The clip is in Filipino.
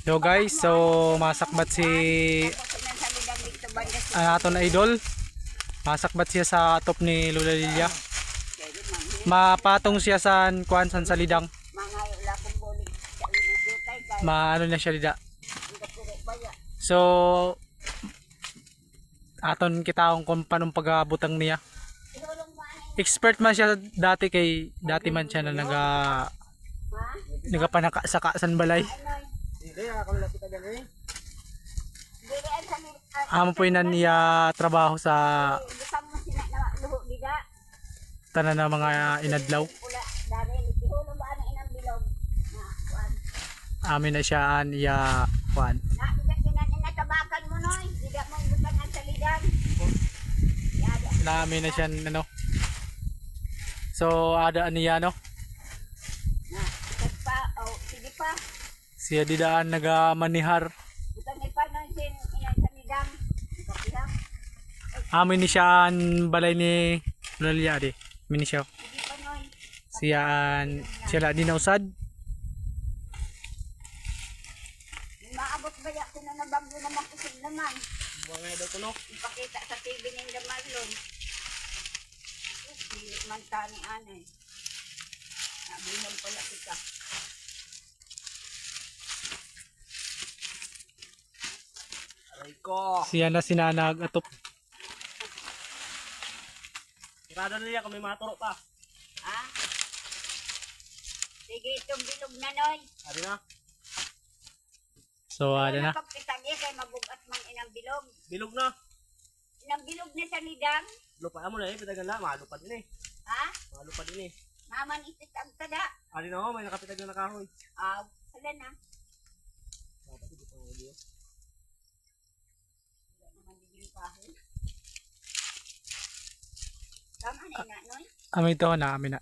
Yo guys, so masakbat si aton idol. Masakbat siya sa top ni Lola Lilia. Mapatong siya sa kuan san salidang. Maano na siya dida. So aton kita kung panong pagabutang niya. Expert man siya dati man siya na nagapanaka sa kasan balay. Amo po inan niya trabaho sa tanan ng mga inadlaw. Amin na siya niya kuan. Namin na siya ano. So ada niya no. Siya didaan nagamanihar. Amin ni siya balay ni Lolia di. Mini siya. Siya di na usad. Maabot ba ya kung nabagyo naman kusog naman. Mga daw kuno. Ipakita sa TV ning damalon. Man tani anay. Nabihan pala kita. Aray ko. Siya na sinanag atop. Irada na niya kung may maturo pa. Ha? Sige itong bilog na noy. Ari na. So ada na. Pagkitagi kay magugat man inang bilog. Bilog na. Inang bilog na sa lidang. Lupa mo na pitagan na. Malupad din Ha? Malupad din Maman ititag tada. Ari na may nakapitag na kahoy. Sala na. Dapat ito pang audio. Wala naman din kahoy. Tama na ina noy. Amin to na, amin na.